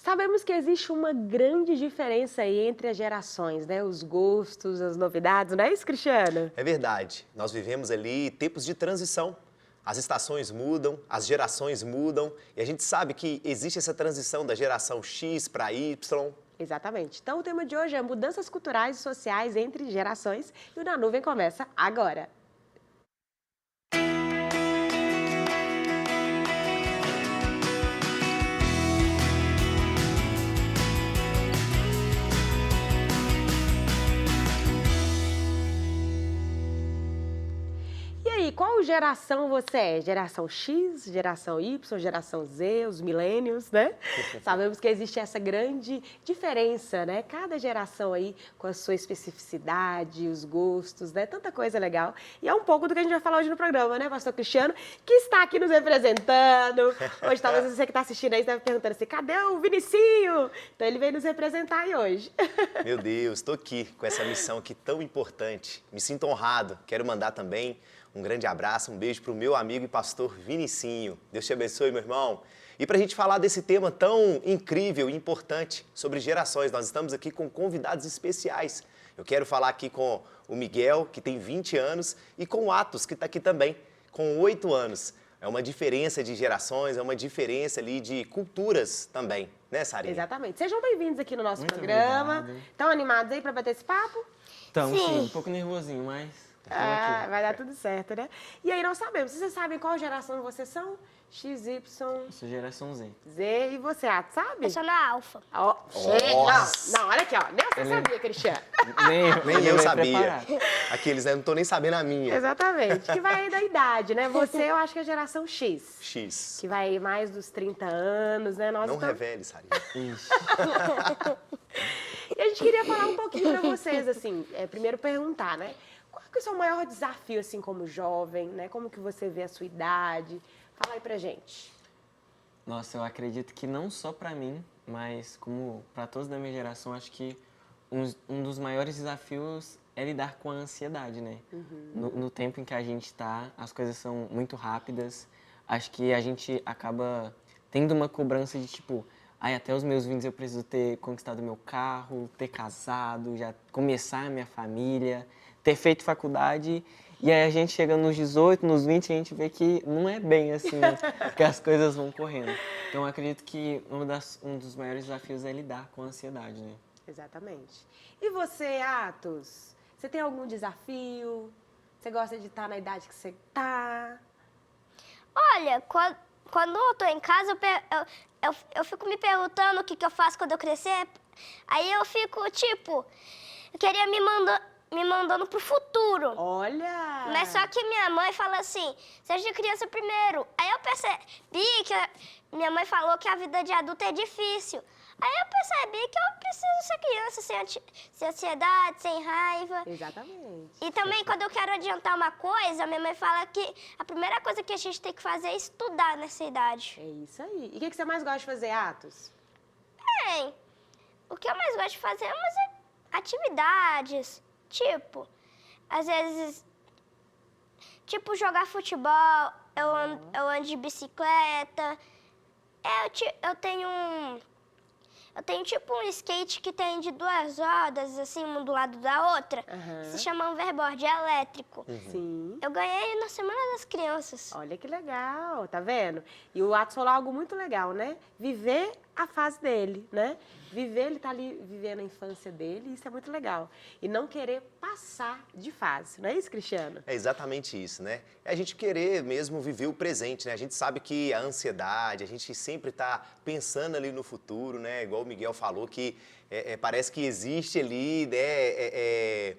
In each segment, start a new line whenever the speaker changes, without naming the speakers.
Sabemos que existe uma grande diferença aí entre as gerações, né? Os gostos, as novidades, não é isso, Cristiano?
É verdade, nós vivemos ali tempos de transição. As estações mudam, as gerações mudam e a gente sabe que existe essa transição da geração X para Y.
Exatamente. Então o tema de hoje é mudanças culturais e sociais entre gerações e o Na Nuvem começa agora. E aí, qual geração você é? Geração X, geração Y, geração Z, os milênios, né? Sabemos que existe essa grande diferença, né? Cada geração aí com a sua especificidade, os gostos, né? Tanta coisa legal. E é um pouco do que a gente vai falar hoje no programa, né, pastor Cristiano? Que está aqui nos representando. Hoje, talvez você que está assistindo aí esteja perguntando assim, cadê o Vinicinho? Então, ele veio nos representar aí hoje.
Meu Deus, estou aqui com essa missão aqui tão importante. Me sinto honrado. Quero mandar também um grande abraço, um beijo para o meu amigo e pastor Vinicinho. Deus te abençoe, meu irmão. E para a gente falar desse tema tão incrível e importante sobre gerações, nós estamos aqui com convidados especiais. Eu quero falar aqui com o Miguel, que tem 20 anos, e com o Atos, que está aqui também, com 8 anos. É uma diferença de gerações, é uma diferença ali de culturas também, né, Sarinha?
Exatamente. Sejam bem-vindos aqui no nosso
Muito
programa.
obrigado.
Estão animados aí para bater esse papo?
Então, sim, um pouco nervosinho, mas estamos aqui.
Vai dar tudo certo, né? E aí, nós sabemos. Vocês sabem qual geração vocês são? X, Y,
Eu sou geração Z.
Z. E você, Ato, sabe?
Eu sou na Alfa.
Ó,
Nossa.
não, olha aqui, ó. Nem você sabia, Cristiano.
Nem
Eu
ia
sabia.
preparado.
Aqueles, né? Não tô nem sabendo a minha.
Exatamente. Que vai aí da idade, né? Você, eu acho que é geração X.
X.
Que vai aí mais dos 30 anos, né? Nós
Não
estamos...
revele, Sarinha.
Ixi.
E a gente queria falar um pouquinho para vocês, assim, primeiro perguntar, né? Qual que é o seu maior desafio, assim, como jovem, né? Como que você vê a sua idade? Fala aí pra gente.
Nossa, eu acredito que não só pra mim, mas como pra todos da minha geração, acho que um dos maiores desafios é lidar com a ansiedade, né? No tempo em que a gente tá, as coisas são muito rápidas. Acho que a gente acaba tendo uma cobrança de tipo, ai, até os meus 20 eu preciso ter conquistado meu carro, ter casado, já começar a minha família, ter feito faculdade. E aí a gente chega nos 18, nos 20, e a gente vê que não é bem assim que as coisas vão correndo. Então eu acredito que um dos maiores desafios é lidar com a ansiedade, né?
Exatamente. E você, Atos? Você tem algum desafio? Você gosta de estar na idade que você tá?
Olha, quando eu tô em casa, eu fico me perguntando o que eu faço quando eu crescer. Aí eu fico, tipo, eu queria me mandando pro futuro.
Olha!
Mas só que minha mãe fala assim, seja criança primeiro. Aí eu percebi que minha mãe falou que a vida de adulto é difícil. Aí eu percebi que eu preciso ser criança sem ansiedade, sem raiva.
Exatamente.
E também, quando eu quero adiantar uma coisa, minha mãe fala que a primeira coisa que a gente tem que fazer é estudar nessa idade.
É isso aí. E o que você mais gosta de fazer, Atos?
Bem, o que eu mais gosto de fazer é umas atividades, tipo, às vezes, tipo jogar futebol, eu ando de bicicleta, eu tenho tipo um skate que tem de 2 rodas, assim, um do lado da outra. Se chama um overboard elétrico.
Sim.
Eu ganhei na Semana das Crianças.
Olha que legal, tá vendo? E o Atos falou algo muito legal, né? Viver a fase dele, né? Ele tá ali vivendo a infância dele, isso é muito legal. E não querer passar de fase, não é isso, Cristiano?
É exatamente isso, né? É a gente querer mesmo viver o presente, né? A gente sabe que a ansiedade, a gente sempre tá pensando ali no futuro, né? Igual o Miguel falou, que parece que existe ali, né?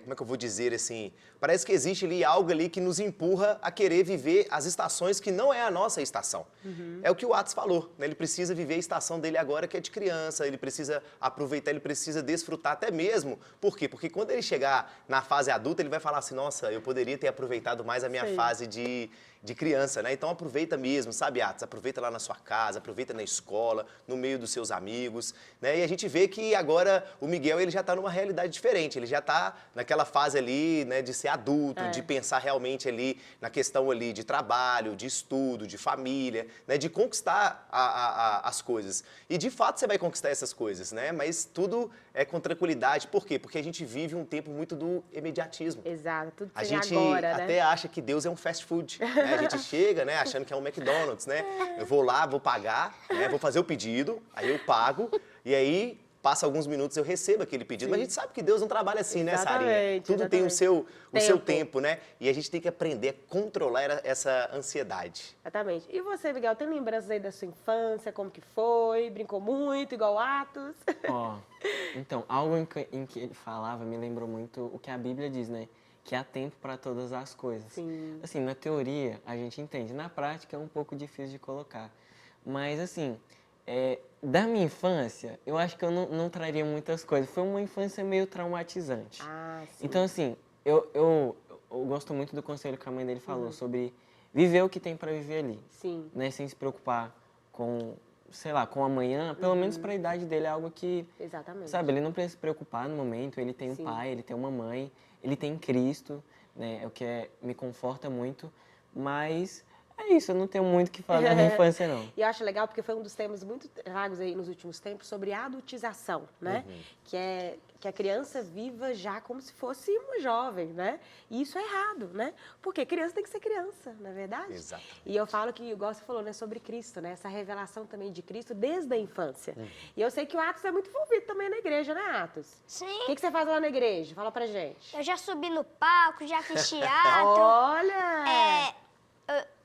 Como é que eu vou dizer assim? Parece que existe ali algo ali que nos empurra a querer viver as estações que não é a nossa estação. É o que o Atos falou, né? Ele precisa viver a estação dele agora, que é de criança, ele precisa aproveitar, ele precisa desfrutar até mesmo. Por quê? Porque quando ele chegar na fase adulta, ele vai falar assim, nossa, eu poderia ter aproveitado mais a minha fase de de criança, né? Então aproveita mesmo, sabe, Atos? Aproveita lá na sua casa, aproveita na escola, no meio dos seus amigos, né? E a gente vê que agora o Miguel, ele já está numa realidade diferente, ele já está naquela fase ali, né, de ser adulto, de pensar realmente ali na questão ali de trabalho, de estudo, de família, né, de conquistar as coisas. E de fato você vai conquistar essas coisas, né? Mas tudo é com tranquilidade. Por quê? Porque a gente vive um tempo muito do imediatismo.
Exato, tudo
A
tem
gente
agora,
até
né?
acha que Deus é um fast food, né? A gente chega, né, achando que é um McDonald's, né? Eu vou lá, vou pagar, né? Vou fazer o pedido, aí eu pago, e aí passa alguns minutos eu recebo aquele pedido. Mas a gente sabe que Deus não trabalha assim, né, Sarinha?
Exatamente,
Tudo tem o
exatamente.
seu tempo, né? E a gente tem que aprender a controlar essa ansiedade.
Exatamente. E você, Miguel, tem lembranças aí da sua infância, como que foi? Brincou muito, igual Atos?
Ó, então, algo em que ele falava me lembrou muito o que a Bíblia diz, né? Que há tempo para todas as coisas.
Sim.
Assim, na teoria a gente entende, na prática é um pouco difícil de colocar. Mas, assim, da minha infância, eu acho que eu não traria muitas coisas. Foi uma infância meio traumatizante.
Ah, sim.
Então, assim, eu gosto muito do conselho que a mãe dele falou sobre viver o que tem para viver ali.
Sim.
Né? Sem se preocupar com, sei lá, com amanhã. Pelo menos para a idade dele é algo que,
Exatamente.
sabe, ele não precisa se preocupar no momento. Ele tem um
Sim.
pai, ele tem uma mãe, ele tem Cristo, né? É o que me conforta muito. Mas é isso, eu não tenho muito o que falar da minha infância, não.
E eu acho legal porque foi um dos temas muito tragos aí nos últimos tempos sobre a adultização, né? Que é que a criança viva já como se fosse uma jovem, né? E isso é errado, né? Porque criança tem que ser criança, não é verdade?
Exato.
E eu falo que, igual você falou, né, sobre Cristo, né? Essa revelação também de Cristo desde a infância. E eu sei que o Atos é muito envolvido também na igreja, né, Atos?
Sim.
O que você faz lá na igreja? Fala pra gente.
Eu já subi no palco, já fiz teatro.
Olha!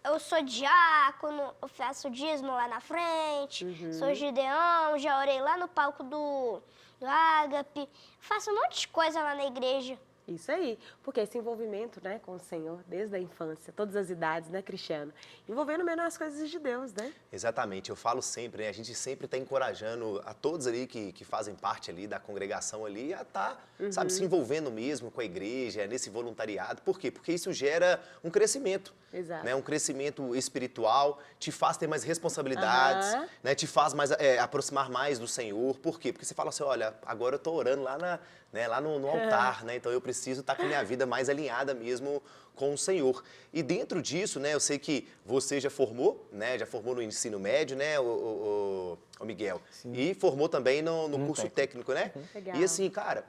Eu sou diácono, eu faço dízimo lá na frente, sou Gideão, já orei lá no palco do Ágape. Faço um monte de coisa lá na igreja.
Isso aí, porque esse envolvimento, né, com o Senhor, desde a infância, todas as idades, né, Cristiano? Envolvendo mesmo as coisas de Deus, né?
Exatamente, eu falo sempre, né? A gente sempre está encorajando a todos ali que fazem parte ali da congregação ali a estar, sabe, se envolvendo mesmo com a igreja, nesse voluntariado. Por quê? Porque isso gera um crescimento.
Exato.
Né? Um crescimento espiritual, te faz ter mais responsabilidades, né? Te faz mais, aproximar mais do Senhor. Por quê? Porque você fala assim, olha, agora eu estou orando lá, lá no altar, né? Então eu preciso estar com a minha vida mais alinhada mesmo com o Senhor. E dentro disso, né, eu sei que você já formou, né? Já formou no ensino médio, né, o Miguel?
Sim.
E formou também no curso técnico, né?
Legal.
E assim, cara,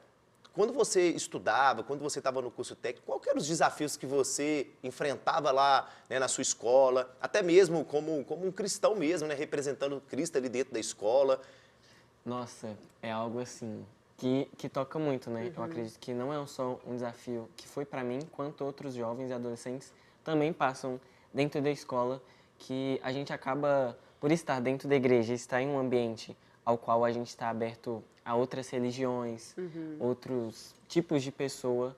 quando você estudava, quando você estava no curso técnico, quais eram os desafios que você enfrentava lá, né, na sua escola, até mesmo como um cristão mesmo, né, representando Cristo ali dentro da escola?
Nossa, é algo assim que toca muito, né? Eu acredito que não é só um desafio que foi para mim, quanto outros jovens e adolescentes também passam dentro da escola, que a gente acaba, por estar dentro da igreja, estar em um ambiente ao qual a gente está aberto a outras religiões, outros tipos de pessoa.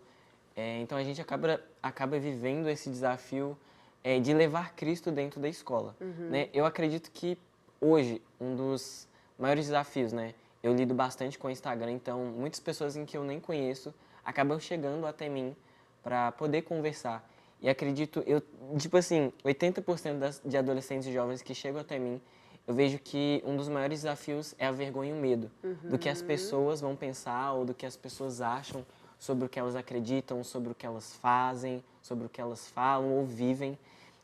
Então a gente acaba vivendo esse desafio de levar Cristo dentro da escola. Né? Eu acredito que hoje um dos maiores desafios, né? Eu lido bastante com o Instagram, então muitas pessoas em que eu nem conheço acabam chegando até mim para poder conversar. E acredito, tipo assim, 80% de adolescentes e jovens que chegam até mim, eu vejo que um dos maiores desafios é a vergonha e o medo do que as pessoas vão pensar ou do que as pessoas acham sobre o que elas acreditam, sobre o que elas fazem, sobre o que elas falam ou vivem.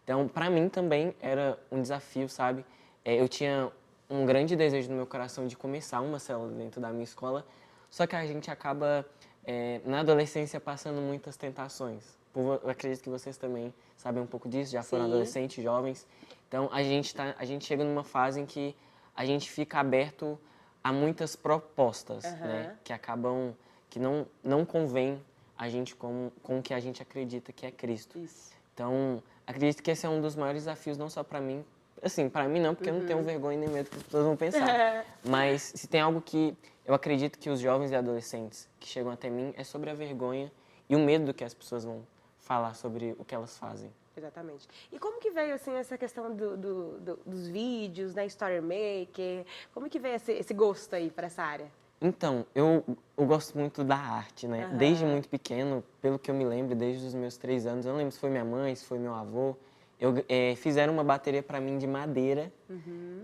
Então, para mim também era um desafio, sabe? Eu tinha um grande desejo no meu coração de começar uma célula dentro da minha escola, só que a gente acaba, na adolescência, passando muitas tentações. Eu acredito que vocês também sabem um pouco disso, já foram adolescentes, jovens. Então, a gente chega numa fase em que a gente fica aberto a muitas propostas, né? Que acabam, que não convém a gente com o que a gente acredita que é Cristo.
Isso.
Então, acredito que esse é um dos maiores desafios, não só para mim, assim, para mim não, porque eu não tenho vergonha nem medo que as pessoas vão pensar. Mas se tem algo que eu acredito que os jovens e adolescentes que chegam até mim é sobre a vergonha e o medo do que as pessoas vão falar sobre o que elas fazem.
Exatamente. E como que veio, assim, essa questão dos vídeos, né, Story Maker? Como que veio esse gosto aí para essa área?
Então, eu gosto muito da arte, né? Desde muito pequeno, pelo que eu me lembro, desde os meus 3 anos, eu não lembro se foi minha mãe, se foi meu avô, fizeram uma bateria para mim de madeira.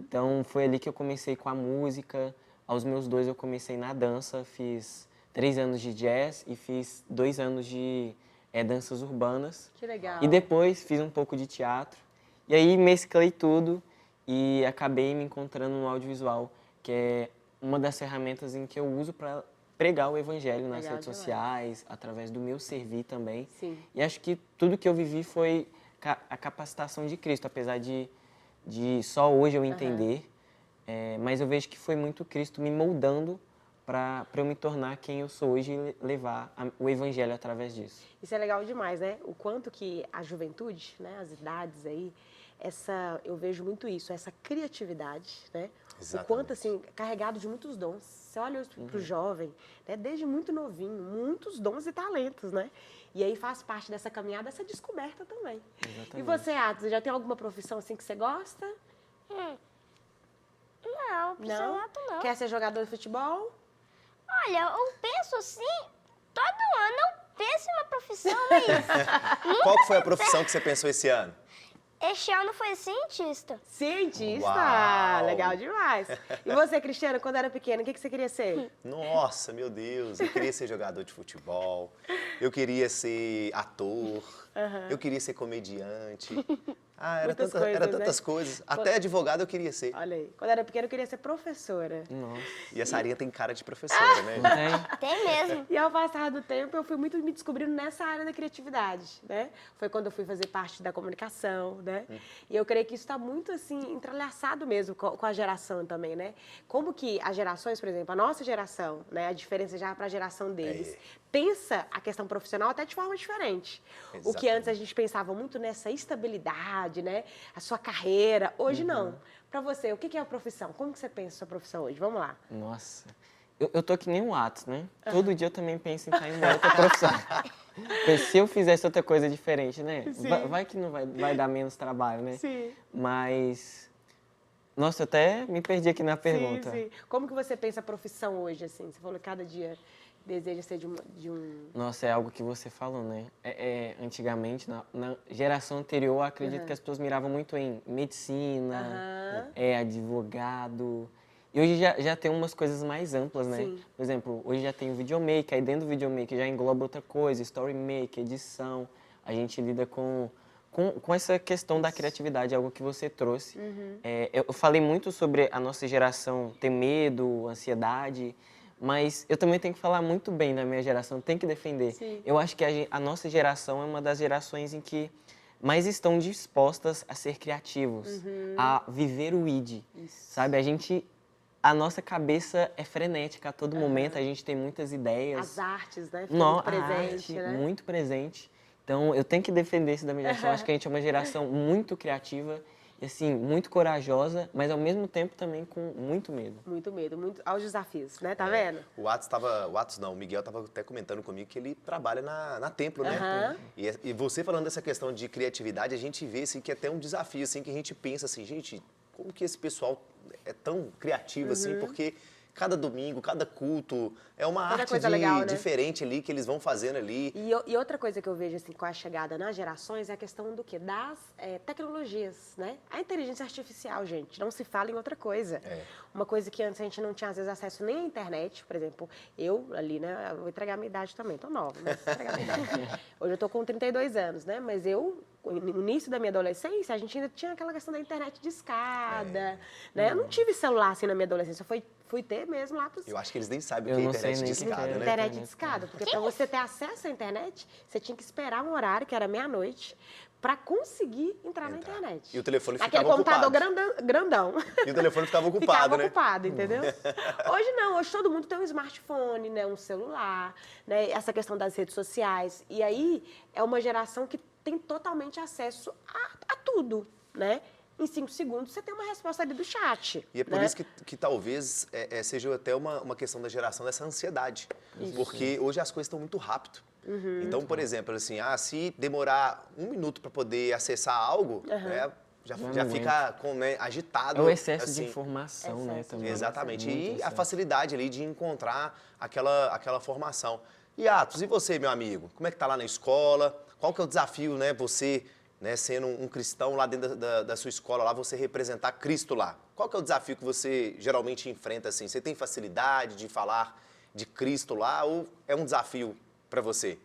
Então, foi ali que eu comecei com a música. Aos meus 2, eu comecei na dança. Fiz 3 anos de jazz e fiz 2 anos de danças urbanas.
Que legal.
E depois fiz um pouco de teatro. E aí mesclei tudo e acabei me encontrando no audiovisual, que é uma das ferramentas em que eu uso para pregar o evangelho nas
Legal
redes
demais.
sociais, através do meu servir também.
Sim.
E acho que tudo que eu vivi foi a capacitação de Cristo, apesar de só hoje eu entender, mas eu vejo que foi muito Cristo me moldando para eu me tornar quem eu sou hoje e levar o evangelho através disso.
Isso é legal demais, né? O quanto que a juventude, né, as idades aí, eu vejo muito isso, essa criatividade, né?
Exatamente.
O quanto, assim, carregado de muitos dons. Você olha para o jovem, né, desde muito novinho, muitos dons e talentos, né? E aí faz parte dessa caminhada, essa descoberta também.
Exatamente.
E você, Atos, já tem alguma profissão assim que você gosta?
Não, profissionato não.
Quer ser jogador de futebol?
Olha, eu penso assim, todo ano eu penso em uma profissão, mas
Qual que foi a profissão que você pensou esse ano?
este ano foi cientista.
Cientista!
Uau!
Legal demais. E você, Cristiano, quando era pequeno, o que você queria ser?
Nossa, meu Deus, eu queria ser jogador de futebol, eu queria ser ator, eu queria ser comediante. Ah, era
Muitas
tantas
coisas, né?
coisas. Até advogado eu queria ser.
Olha aí, quando era pequeno eu queria ser professora.
Nossa,
E a Sarinha tem cara de professora, né?
não tem?
Tem mesmo.
E ao passar do tempo, eu fui muito me descobrindo nessa área da criatividade, né? Foi quando eu fui fazer parte da comunicação, né? E eu creio que isso está muito, assim, entrelaçado mesmo com a geração também, né? Como que as gerações, por exemplo, a nossa geração, né? A diferença já para a geração deles, pensa a questão profissional até de forma diferente. O que antes a gente pensava muito nessa estabilidade, né? A sua carreira. Hoje não. Para você, o que é a profissão? Como que você pensa a sua profissão hoje? Vamos lá.
Nossa. Eu tô que nem o Atos, né? Todo dia eu também penso em estar em uma outra profissão. Porque se eu fizesse outra coisa diferente, né?
Sim.
Vai que não vai dar menos trabalho, né?
Sim.
Mas... Nossa, eu até me perdi aqui na pergunta.
Sim, sim. Como que você pensa a profissão hoje, assim? Você falou que cada dia deseja ser de um...
Nossa, é algo que você falou, né? Antigamente, na geração anterior, eu acredito que as pessoas miravam muito em medicina, advogado. E hoje já tem umas coisas mais amplas, né?
Sim.
Por exemplo, hoje já tem o videomaker, aí dentro do videomaker já engloba outra coisa, storymaker, edição. A gente lida com essa questão da criatividade, algo que você trouxe. Eu falei muito sobre a nossa geração ter medo, ansiedade, mas eu também tenho que falar muito bem da minha geração, tenho que defender.
Sim.
Eu acho que a nossa geração é uma das gerações em que mais estão dispostas a ser criativos, a viver o id, sabe? A nossa cabeça é frenética a todo momento, a gente tem muitas ideias.
As artes, né? Fica muito
A
presente,
arte,
né?
muito presente. Então, eu tenho que defender isso da minha geração. Acho que a gente é uma geração muito criativa e, assim, muito corajosa, mas, ao mesmo tempo, também com muito medo.
Muito medo, muito aos desafios, né? Tá vendo?
O Miguel estava até comentando comigo que ele trabalha na Templo, né?
Aham.
E você falando dessa questão de criatividade, a gente vê assim, que é até um desafio, assim, que a gente pensa assim, gente, como que esse pessoal é tão criativo assim, porque cada domingo, cada culto, é uma
Cada
arte
coisa legal, né?
diferente ali, que eles vão fazendo ali.
E outra coisa que eu vejo assim, com a chegada nas gerações é a questão do quê? Das tecnologias, né? A inteligência artificial, gente, não se fala em outra coisa. Uma coisa que antes a gente não tinha, às vezes, acesso nem à internet, por exemplo, eu ali, né, eu vou entregar a minha idade também, tô nova, mas vou entregar a minha idade. Hoje eu tô com 32 anos, né, mas no início da minha adolescência, a gente ainda tinha aquela questão da internet de escada, né? Eu não tive celular assim na minha adolescência, eu fui ter mesmo lá pros...
Eu acho que eles nem sabem
Eu
o que é
não sei
internet
nem
de
o que
escada,
é.
né?
Internet de escada, porque para você ter acesso à internet, você tinha que esperar um horário, que era meia-noite, para conseguir entrar na internet.
E o telefone
Aquele
ficava
computador
ocupado.
grandão.
E o telefone ficava ocupado,
Ficava
né?
ocupado, entendeu? Hoje não, hoje todo mundo tem um smartphone, né, um celular, né, essa questão das redes sociais. E aí é uma geração que tem totalmente acesso a tudo, né? Em 5 segundos você tem uma resposta ali do chat.
E é por
né?
isso que talvez seja até uma questão da geração dessa ansiedade. Porque hoje as coisas estão muito rápido. Então, por exemplo, assim, se demorar 1 minuto para poder acessar algo, né, já fica agitado.
É o excesso
assim.
de informação, né? Também.
Exatamente.
Muito
E a
excesso.
facilidade ali de encontrar aquela formação. E Atos, e você, meu amigo? Como é que tá lá na escola? Qual que é o desafio, né? Você né, sendo um cristão lá dentro da sua escola, lá você representar Cristo lá. Qual que é o desafio que você geralmente enfrenta assim? Você tem facilidade de falar de Cristo lá ou é um desafio para você?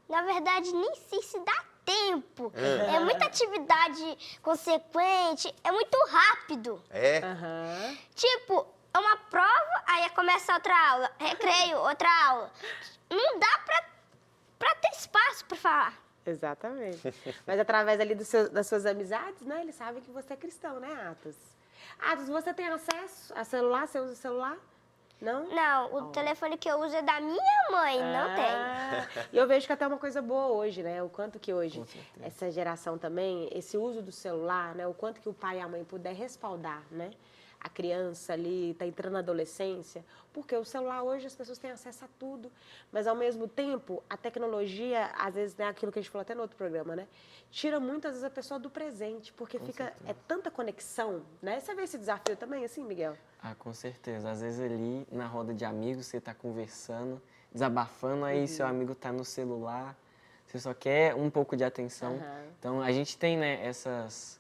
Na verdade, nem sei se dá tempo. É muita atividade consequente, é muito rápido.
É?
Aham.
Tipo, é uma prova, aí começa outra aula, recreio, outra aula. Não dá pra ter espaço pra falar.
Exatamente. Mas através ali das suas amizades, né? Eles sabem que você é cristão, né, Atos? Atos, você tem acesso a celular? Você usa celular? Não?
Não, o telefone que eu uso é da minha mãe, não tem.
E eu vejo que até é uma coisa boa hoje, né? O quanto que hoje,
Com certeza.
essa geração também, esse uso do celular, né? O quanto que o pai e a mãe puder respaldar, né? A criança ali está entrando na adolescência, porque o celular hoje as pessoas têm acesso a tudo, mas ao mesmo tempo a tecnologia, às vezes, né, aquilo que a gente falou até no outro programa, né, tira muitas vezes a pessoa do presente, porque fica tanta conexão, né? Você vê esse desafio também, assim, Miguel?
Ah, com certeza. Às vezes ali na roda de amigos você tá conversando, desabafando, aí seu amigo tá no celular, você só quer um pouco de atenção. Então a gente tem, né, essas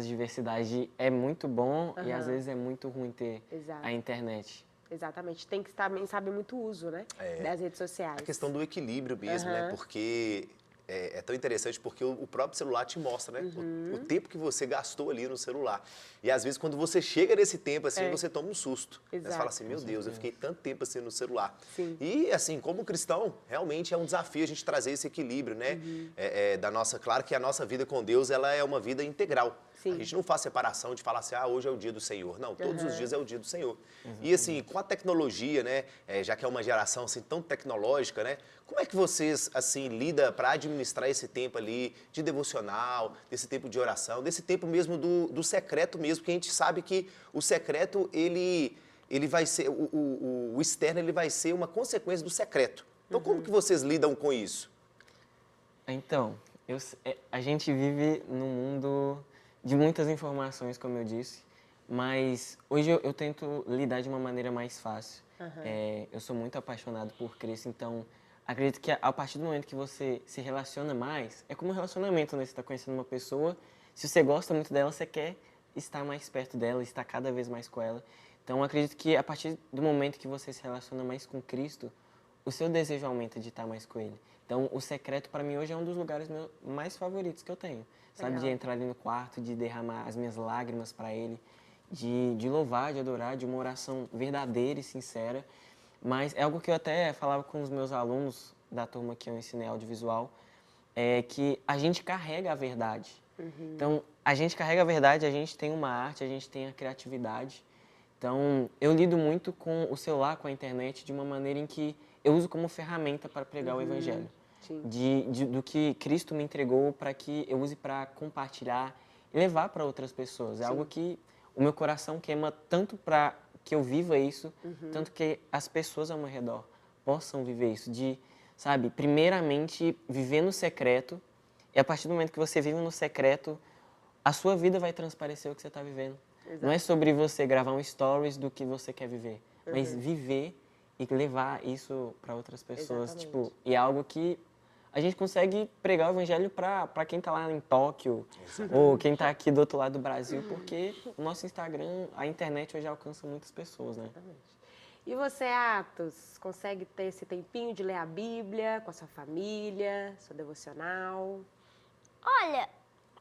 diversidades. É muito bom e às vezes é muito ruim ter
Exato.
a internet.
Exatamente. Tem que também saber muito o uso, né? Das redes sociais.
A questão do equilíbrio mesmo, né? Porque é tão interessante porque o próprio celular te mostra, né? O tempo que você gastou ali no celular. E às vezes quando você chega nesse tempo assim, você toma um susto. Você
Exato.
fala assim, meu Deus, eu fiquei tanto tempo assim no celular.
Sim.
E assim, como cristão, realmente é um desafio a gente trazer esse equilíbrio, né? Claro que a nossa vida com Deus, ela é uma vida integral.
Sim.
A gente não faz separação de falar assim, hoje é o dia do Senhor. Não, todos os dias é o dia do Senhor. E assim, com a tecnologia, né, já que é uma geração assim tão tecnológica, né, como é que vocês assim lidam para administrar esse tempo ali de devocional, desse tempo de oração, desse tempo mesmo do secreto mesmo, porque a gente sabe que o secreto, ele vai ser, o externo, ele vai ser uma consequência do secreto. Então, como que vocês lidam com isso?
Então, a gente vive num mundo de muitas informações, como eu disse, mas hoje eu tento lidar de uma maneira mais fácil. Eu sou muito apaixonado por Cristo, então acredito que a partir do momento que você se relaciona mais, é como um relacionamento, né? Você está conhecendo uma pessoa, se você gosta muito dela, você quer estar mais perto dela, estar cada vez mais com ela. Então acredito que a partir do momento que você se relaciona mais com Cristo, o seu desejo aumenta de estar mais com Ele. Então, o secreto, para mim, hoje é um dos lugares mais favoritos que eu tenho. Sabe, de entrar ali no quarto, de derramar as minhas lágrimas para Ele, de louvar, de adorar, de uma oração verdadeira e sincera. Mas é algo que eu até falava com os meus alunos da turma que eu ensinei audiovisual, é que a gente carrega a verdade. Então, a gente carrega a verdade, a gente tem uma arte, a gente tem a criatividade. Então, eu lido muito com o celular, com a internet, de uma maneira em que eu uso como ferramenta para pregar o Evangelho. Do que Cristo me entregou para que eu use para compartilhar e levar para outras pessoas. É algo que o meu coração queima tanto para que eu viva isso, tanto que as pessoas ao meu redor possam viver isso. De, sabe, primeiramente viver no secreto, e a partir do momento que você vive no secreto, a sua vida vai transparecer o que você está vivendo. Exato. Não é sobre você gravar um stories do que você quer viver, mas viver e levar isso para outras pessoas. Tipo, e é algo que a gente consegue pregar o evangelho para quem está lá em Tóquio ou quem está aqui do outro lado do Brasil, porque o nosso Instagram, a internet hoje alcança muitas pessoas, né?
Exatamente. E você, Atos, consegue ter esse tempinho de ler a Bíblia com a sua família, seu devocional?
Olha,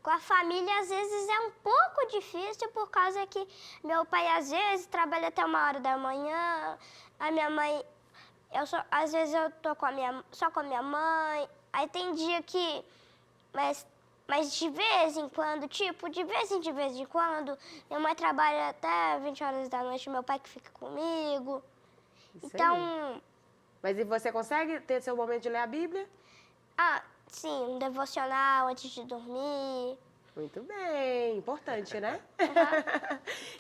com a família às vezes é um pouco difícil por causa que meu pai às vezes trabalha até 1h da manhã, a minha mãe, às vezes eu tô só com a minha mãe, aí tem dia que, mas de vez em quando, tipo, de vez em quando, minha mãe trabalha até 20 horas da noite, meu pai que fica comigo,
Isso
então...
aí. Mas e você consegue ter seu momento de ler a Bíblia?
Sim, um devocional antes de dormir.
Muito bem, importante, né?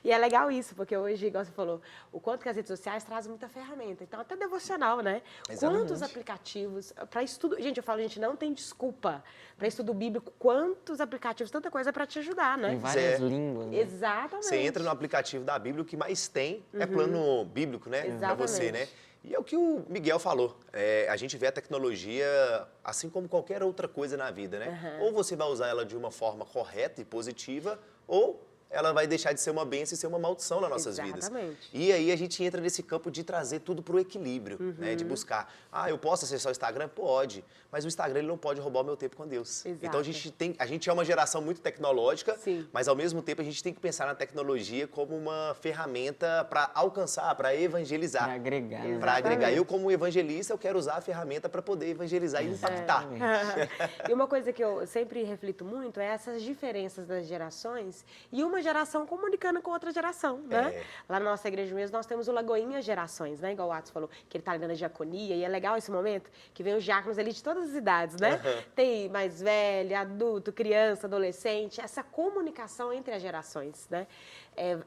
E é legal isso, porque hoje, igual você falou, o quanto que as redes sociais trazem muita ferramenta. Então, até devocional, né?
Exatamente.
Quantos aplicativos para estudo... Gente, eu falo, gente, não tem desculpa para estudo bíblico. Quantos aplicativos, tanta coisa para te ajudar, né?
Em várias línguas, né?
Exatamente.
Você entra no aplicativo da Bíblia, o que mais tem é plano bíblico, né? Para você, né? E é o que o Miguel falou, a gente vê a tecnologia assim como qualquer outra coisa na vida, né? Ou você vai usar ela de uma forma correta e positiva, ou ela vai deixar de ser uma bênção e ser uma maldição nas nossas vidas.
Exatamente.
E aí a gente entra nesse campo de trazer tudo para o equilíbrio, né? De buscar, eu posso acessar o Instagram? Pode, mas o Instagram ele não pode roubar o meu tempo com Deus.
Exato.
Então a gente é uma geração muito tecnológica,
Sim.
mas ao mesmo tempo a gente tem que pensar na tecnologia como uma ferramenta para alcançar, para evangelizar.
Para agregar. Né?
Para agregar. Eu, como evangelista, eu quero usar a ferramenta para poder evangelizar e impactar.
E uma coisa que eu sempre reflito muito é essas diferenças das gerações e uma geração comunicando com outra geração, né? Lá na nossa igreja mesmo, nós temos o Lagoinha Gerações, né? Igual o Atos falou, que ele tá ali na diaconia, e é legal esse momento, que vem os diáconos ali de todas as idades, né? Tem mais velho, adulto, criança, adolescente, essa comunicação entre as gerações, né?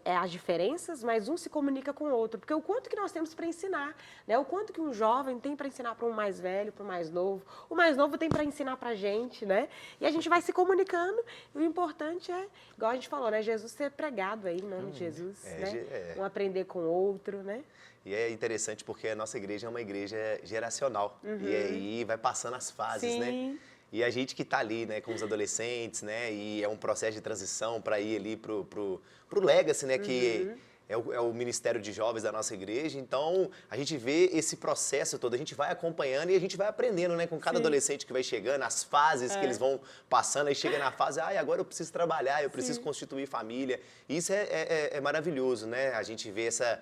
É as diferenças, mas um se comunica com o outro, porque o quanto que nós temos para ensinar, né? O quanto que um jovem tem para ensinar para um mais velho, para o mais novo tem para ensinar para a gente, né? E a gente vai se comunicando, e o importante é, igual a gente falou, né? Jesus ser pregado aí, em nome de Jesus, né? Um aprender com o outro, né?
E é interessante porque a nossa igreja é uma igreja geracional, e aí vai passando as fases, né? E a gente que está ali, né, com os adolescentes, né, e é um processo de transição para ir ali pro Legacy, né, que é o Ministério de Jovens da nossa igreja. Então, a gente vê esse processo todo, a gente vai acompanhando e a gente vai aprendendo, né, com cada adolescente que vai chegando, as fases que eles vão passando, aí chega na fase, agora eu preciso trabalhar, eu preciso constituir família. Isso é maravilhoso, né, a gente vê essa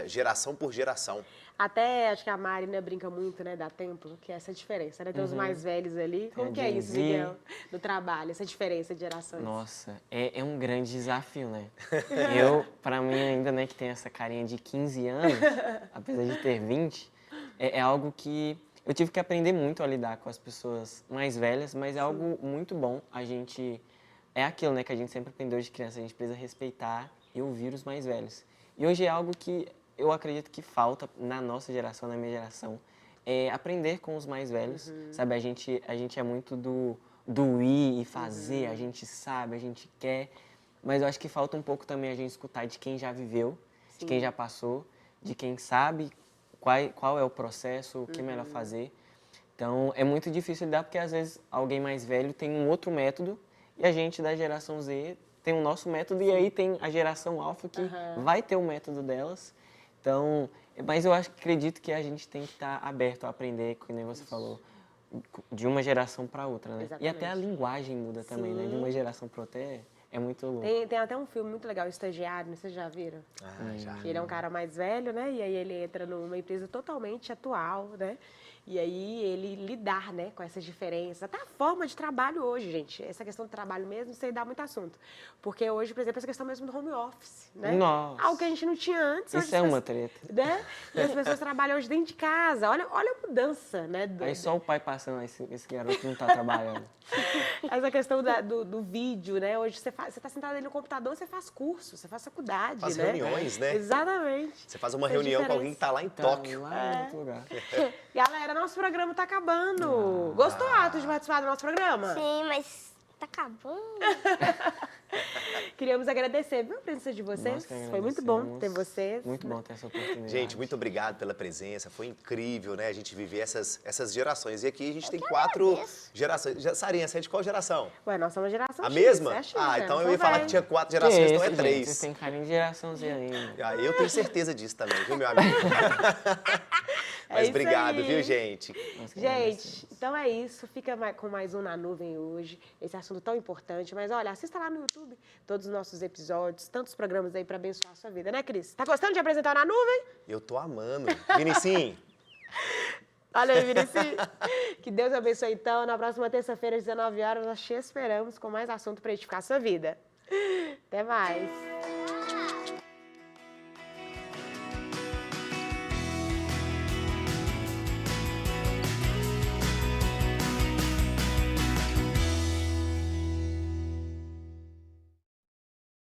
geração por geração.
Até, acho que a Mari, né, brinca muito, né, da Templo, que é essa diferença, né? Tem os mais velhos ali. Como que é isso, Miguel, no trabalho, essa diferença de gerações?
Nossa, é um grande desafio, né? Pra mim ainda, né, que tem essa carinha de 15 anos, apesar de ter 20, é algo que eu tive que aprender muito a lidar com as pessoas mais velhas, mas é algo muito bom. É aquilo, né, que a gente sempre aprendeu de criança, a gente precisa respeitar e ouvir os mais velhos. E hoje é algo que eu acredito que falta na nossa geração, na minha geração, é aprender com os mais velhos, sabe? A gente é muito do ir e fazer, a gente sabe, a gente quer, mas eu acho que falta um pouco também a gente escutar de quem já viveu, de quem já passou, de quem sabe qual é o processo, o que é melhor fazer. Então, é muito difícil lidar porque, às vezes, alguém mais velho tem um outro método e a gente da geração Z tem o nosso método e aí tem a geração alfa que vai ter o método delas. Então, mas eu acredito que a gente tem que estar aberto a aprender, como nem você falou, de uma geração para outra, né?
Exatamente.
E até a linguagem muda também, né? De uma geração para outra é muito louco.
Tem até um filme muito legal, Estagiário, não sei se vocês já viram?
Já.
Ele é um cara mais velho, né? E aí ele entra numa empresa totalmente atual, né? E aí ele lidar, né, com essas diferenças. Até a forma de trabalho hoje, gente. Essa questão do trabalho mesmo, isso aí dá muito assunto. Porque hoje, por exemplo, essa questão mesmo do home office, né?
Nossa.
Algo que a gente não tinha antes.
Isso é uma treta.
Né? E as pessoas trabalham hoje dentro de casa. Olha a mudança, né?
Aí só o pai passando, esse garoto não tá trabalhando.
Essa questão do vídeo, né? Hoje você tá sentado ali no computador, você faz curso, você faz faculdade,
Faz
né?
reuniões, né?
Exatamente.
Você faz uma
Essa
reunião com alguém que
diferença.
está lá em
Tá
Tóquio.
lá em outro lugar.
Galera, nosso programa tá acabando. Gostou, Atos, de participar do nosso programa?
Sim, mas tá acabando.
Queríamos agradecer, viu, a presença de vocês.
Nós que
Foi muito bom
agradecemos.
ter vocês.
Muito bom ter essa oportunidade.
Gente, muito obrigado pela presença. Foi incrível, né? A gente viver essas gerações. E aqui a gente tem 4
agradeço.
gerações. Sarinha, você é de qual geração?
Ué, nós somos geração
A
X,
mesma?
é a X,
Então eu
sou
ia falar
velha.
que tinha 4
Que
gerações, então é
gente?
3.
Vocês têm carinho de geração Z ainda.
Eu tenho certeza disso também, viu, meu amigo? Mas
isso
obrigado,
aí.
viu, gente?
Nós que
Gente,
agradecemos.
então é isso. Fica com mais um Na Nuvem hoje. Esse assunto tão importante. Mas olha, assista lá no YouTube todos os nossos episódios, tantos programas aí para abençoar a sua vida, né, Cris? Tá gostando de apresentar Na Nuvem?
Eu tô amando. Vinicinho,
Olha aí, Vinicius. Que Deus abençoe, então. Na próxima terça-feira, às 19 horas, nós te esperamos com mais assunto para edificar a sua vida. Até mais.